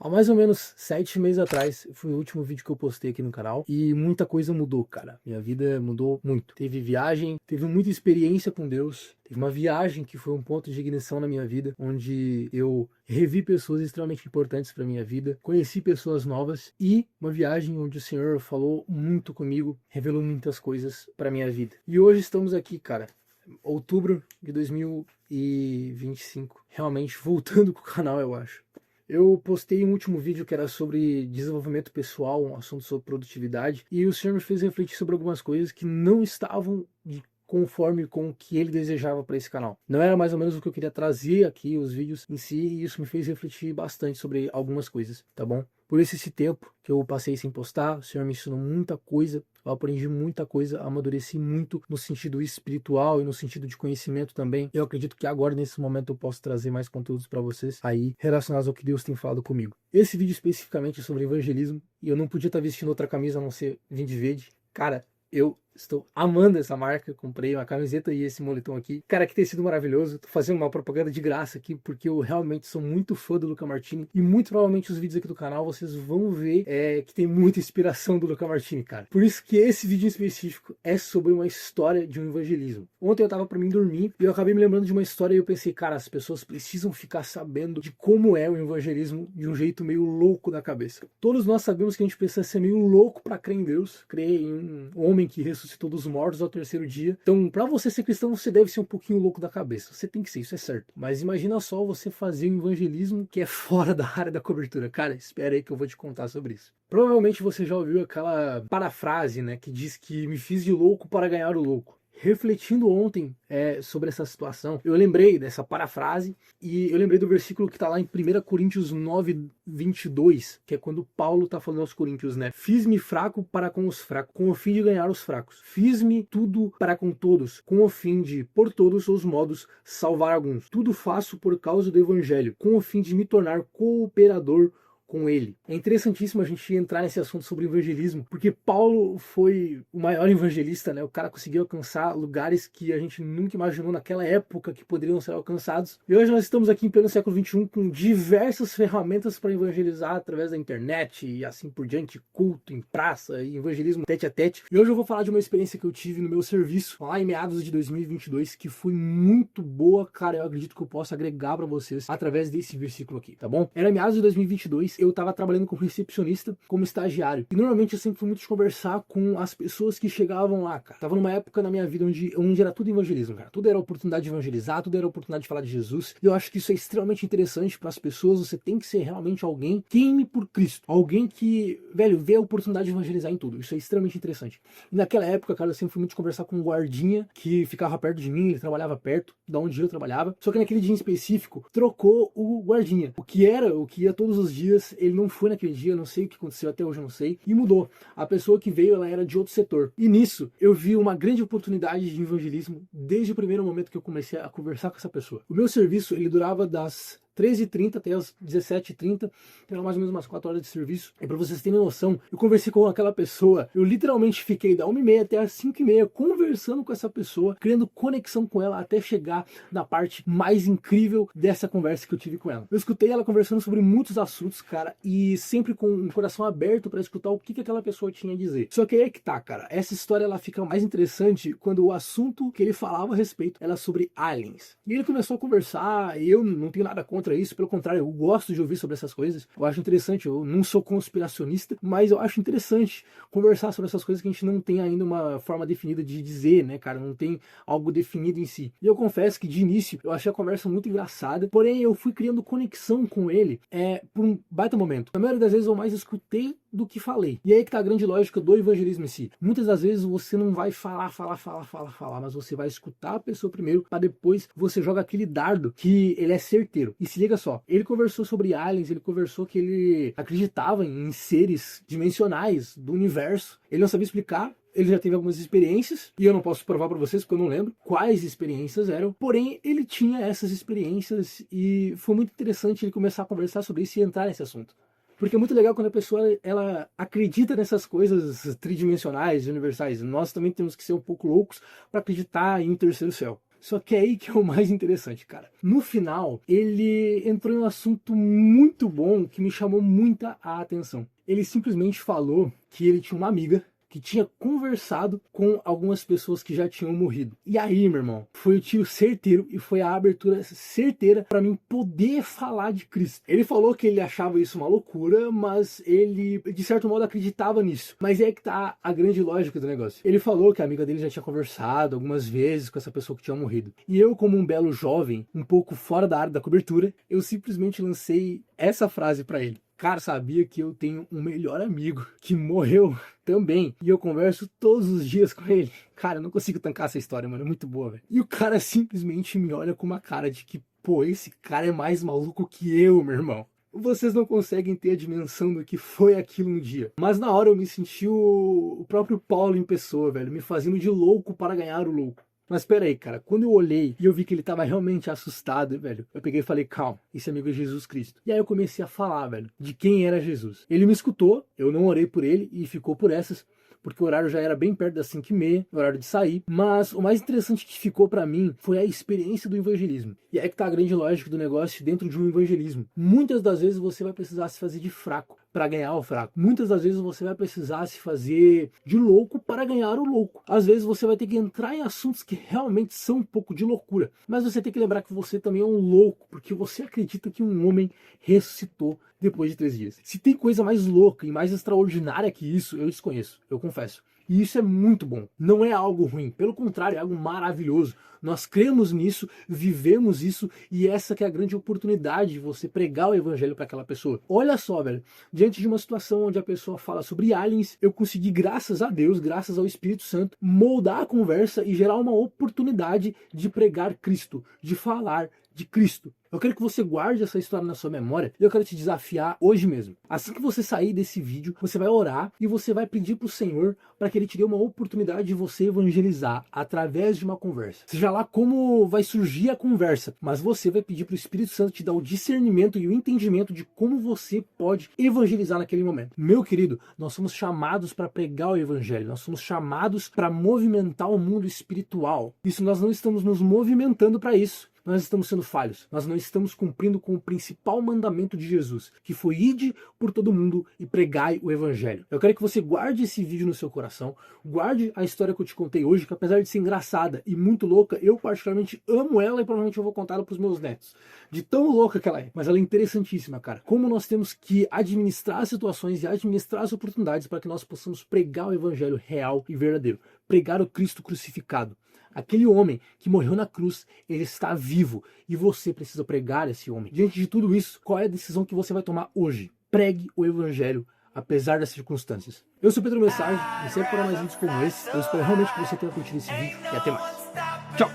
Há mais ou menos 7 meses atrás foi o último vídeo que eu postei aqui no canal e muita coisa mudou, cara. Minha vida mudou muito. Teve viagem, teve muita experiência com Deus. Teve uma viagem que foi um ponto de ignição na minha vida, onde eu revi pessoas extremamente importantes para minha vida, conheci pessoas novas e uma viagem onde o Senhor falou muito comigo, revelou muitas coisas para minha vida. E hoje estamos aqui, cara. Outubro de 2025. Realmente voltando com o canal, eu acho. Eu postei um último vídeo que era sobre desenvolvimento pessoal, um assunto sobre produtividade, e o Senhor me fez refletir sobre algumas coisas que não estavam conforme com o que ele desejava para esse canal. Não era mais ou menos o que eu queria trazer aqui, os vídeos em si, e isso me fez refletir bastante sobre algumas coisas, tá bom? Por esse tempo que eu passei sem postar, o Senhor me ensinou muita coisa, eu aprendi muita coisa, amadureci muito no sentido espiritual e no sentido de conhecimento também. Eu acredito que agora, nesse momento, eu posso trazer mais conteúdos para vocês aí relacionados ao que Deus tem falado comigo. Esse vídeo especificamente é sobre evangelismo, e eu não podia estar vestindo outra camisa a não ser Vinde Verde. Cara, eu estou amando essa marca, comprei uma camiseta e esse moletom aqui. Cara, que tecido maravilhoso. Tô fazendo uma propaganda de graça aqui, porque eu realmente sou muito fã do Luca Martini. E muito provavelmente os vídeos aqui do canal vocês vão ver que tem muita inspiração do Luca Martini, cara. Por isso que esse vídeo em específico é sobre uma história de um evangelismo. Ontem eu tava pra mim dormir e eu acabei me lembrando de uma história e eu pensei, cara, as pessoas precisam ficar sabendo de como é o evangelismo de um jeito meio louco da cabeça. Todos nós sabemos que a gente precisa ser meio louco pra crer em Deus, crer em um homem que ressuscitou dos mortos ao terceiro dia. Então, para você ser cristão, você deve ser um pouquinho louco da cabeça. Você tem que ser, isso é certo. Mas imagina só você fazer um evangelismo que é fora da área da cobertura. Cara, espera aí que eu vou te contar sobre isso. Provavelmente você já ouviu aquela parafrase, né, que diz que me fiz de louco para ganhar o louco. Refletindo ontem sobre essa situação, eu lembrei dessa parafrase e eu lembrei do versículo que está lá em 1 Coríntios 9, 22, que é quando Paulo está falando aos coríntios, né? Fiz-me fraco para com os fracos, com o fim de ganhar os fracos. Fiz-me tudo para com todos, com o fim de, por todos os modos, salvar alguns. Tudo faço por causa do evangelho, com o fim de me tornar cooperador com ele. É interessantíssimo a gente entrar nesse assunto sobre evangelismo, porque Paulo foi o maior evangelista, né? O cara conseguiu alcançar lugares que a gente nunca imaginou naquela época que poderiam ser alcançados. E hoje nós estamos aqui em pleno século XXI com diversas ferramentas para evangelizar através da internet e assim por diante, culto em praça e evangelismo tete a tete. E hoje eu vou falar de uma experiência que eu tive no meu serviço lá em meados de 2022 que foi muito boa, cara. Eu acredito que eu posso agregar para vocês através desse versículo aqui, tá bom? Era meados de 2022, eu estava trabalhando como recepcionista, como estagiário. E normalmente eu sempre fui muito de conversar com as pessoas que chegavam lá, cara. Tava numa época na minha vida onde era tudo evangelismo, cara. Tudo era oportunidade de evangelizar, tudo era oportunidade de falar de Jesus. E eu acho que isso é extremamente interessante para as pessoas. Você tem que ser realmente alguém queime por Cristo. Alguém que, velho, vê a oportunidade de evangelizar em tudo. Isso é extremamente interessante. E naquela época, cara, eu sempre fui muito de conversar com um guardinha que ficava perto de mim, ele trabalhava perto da onde eu trabalhava. Só que naquele dia em específico, trocou o guardinha. O que ia todos os dias, ele não foi naquele dia, não sei o que aconteceu, até hoje eu não sei, e mudou. A pessoa que veio, ela era de outro setor. E nisso, eu vi uma grande oportunidade de evangelismo desde o primeiro momento que eu comecei a conversar com essa pessoa. O meu serviço, ele durava das 13h30 até as 17h30, então mais ou menos umas 4 horas de serviço. E pra vocês terem noção, eu conversei com aquela pessoa, eu literalmente fiquei da 1h30 até as 5h30 conversando com essa pessoa, criando conexão com ela até chegar na parte mais incrível dessa conversa que eu tive com ela. Eu escutei ela conversando sobre muitos assuntos, cara, e sempre com um coração aberto para escutar o que aquela pessoa tinha a dizer. Só que aí é que tá, cara, essa história ela fica mais interessante quando o assunto que ele falava a respeito era sobre aliens. E ele começou a conversar, e eu não tenho nada contra isso, pelo contrário, eu gosto de ouvir sobre essas coisas, eu acho interessante, eu não sou conspiracionista, mas eu acho interessante conversar sobre essas coisas que a gente não tem ainda uma forma definida de dizer, né, cara, não tem algo definido em si. E eu confesso que de início eu achei a conversa muito engraçada, porém eu fui criando conexão com ele por um baita momento. Na maioria das vezes eu mais escutei do que falei. E aí que tá a grande lógica do evangelismo em si. Muitas das vezes você não vai falar, mas você vai escutar a pessoa primeiro, para depois você joga aquele dardo que ele é certeiro. E se liga só, ele conversou sobre aliens, ele conversou que ele acreditava em seres dimensionais do universo. Ele não sabia explicar. Ele já teve algumas experiências, e eu não posso provar para vocês porque eu não lembro quais experiências eram, porém ele tinha essas experiências e foi muito interessante ele começar a conversar sobre isso e entrar nesse assunto. Porque é muito legal quando a pessoa ela acredita nessas coisas tridimensionais, universais. Nós também temos que ser um pouco loucos para acreditar em um terceiro céu. Só que é aí que é o mais interessante, cara. No final, ele entrou em um assunto muito bom que me chamou muita a atenção. Ele simplesmente falou que ele tinha uma amiga que tinha conversado com algumas pessoas que já tinham morrido. E aí, meu irmão, foi o tiro certeiro e foi a abertura certeira para mim poder falar de Cristo. Ele falou que ele achava isso uma loucura, mas ele, de certo modo, acreditava nisso. Mas é que tá a grande lógica do negócio. Ele falou que a amiga dele já tinha conversado algumas vezes com essa pessoa que tinha morrido. E eu, como um belo jovem, um pouco fora da área da cobertura, eu simplesmente lancei essa frase para ele. Cara, sabia que eu tenho um melhor amigo que morreu também. E eu converso todos os dias com ele. Cara, eu não consigo tancar essa história, mano. É muito boa, velho. E o cara simplesmente me olha com uma cara de que, pô, esse cara é mais maluco que eu, meu irmão. Vocês não conseguem ter a dimensão do que foi aquilo no dia. Mas na hora eu me senti o próprio Paulo em pessoa, velho. Me fazendo de louco para ganhar o louco. Mas pera aí, cara, quando eu olhei e eu vi que ele tava realmente assustado, velho, eu peguei e falei, calma, esse amigo é Jesus Cristo. E aí eu comecei a falar, velho, de quem era Jesus. Ele me escutou, eu não orei por ele e ficou por essas, porque o horário já era bem perto das 5h30, o horário de sair. Mas o mais interessante que ficou pra mim foi a experiência do evangelismo. E aí que tá a grande lógica do negócio dentro de um evangelismo. Muitas das vezes você vai precisar se fazer de fraco para ganhar o fraco. Muitas das vezes você vai precisar se fazer de louco para ganhar o louco. Às vezes você vai ter que entrar em assuntos que realmente são um pouco de loucura. Mas você tem que lembrar que você também é um louco, porque você acredita que um homem ressuscitou depois de 3 dias. Se tem coisa mais louca e mais extraordinária que isso, eu desconheço, eu confesso. E isso é muito bom. Não é algo ruim. Pelo contrário, é algo maravilhoso. Nós cremos nisso, vivemos isso, e essa que é a grande oportunidade de você pregar o evangelho para aquela pessoa. Olha só, velho. Diante de uma situação onde a pessoa fala sobre aliens, eu consegui, graças a Deus, graças ao Espírito Santo, moldar a conversa e gerar uma oportunidade de pregar Cristo, de falar de Cristo. Eu quero que você guarde essa história na sua memória e eu quero te desafiar hoje mesmo. Assim que você sair desse vídeo, você vai orar e você vai pedir para o Senhor para que Ele te dê uma oportunidade de você evangelizar através de uma conversa. Seja lá como vai surgir a conversa, mas você vai pedir para o Espírito Santo te dar o discernimento e o entendimento de como você pode evangelizar naquele momento. Meu querido, nós somos chamados para pregar o Evangelho, nós somos chamados para movimentar o mundo espiritual. Isso nós não estamos nos movimentando para isso. Nós estamos sendo falhos, nós não estamos cumprindo com o principal mandamento de Jesus, que foi ide por todo mundo e pregai o evangelho. Eu quero que você guarde esse vídeo no seu coração, guarde a história que eu te contei hoje, que apesar de ser engraçada e muito louca, eu particularmente amo ela e provavelmente eu vou contar ela para os meus netos. De tão louca que ela é, mas ela é interessantíssima, cara. Como nós temos que administrar as situações e administrar as oportunidades para que nós possamos pregar o evangelho real e verdadeiro, pregar o Cristo crucificado. Aquele homem que morreu na cruz, ele está vivo e você precisa pregar esse homem. Diante de tudo isso, qual é a decisão que você vai tomar hoje? Pregue o evangelho, apesar das circunstâncias. Eu sou Pedro Mensagem e sempre para mais vídeos como esse. Eu espero realmente que você tenha curtido esse vídeo e até mais. Tchau!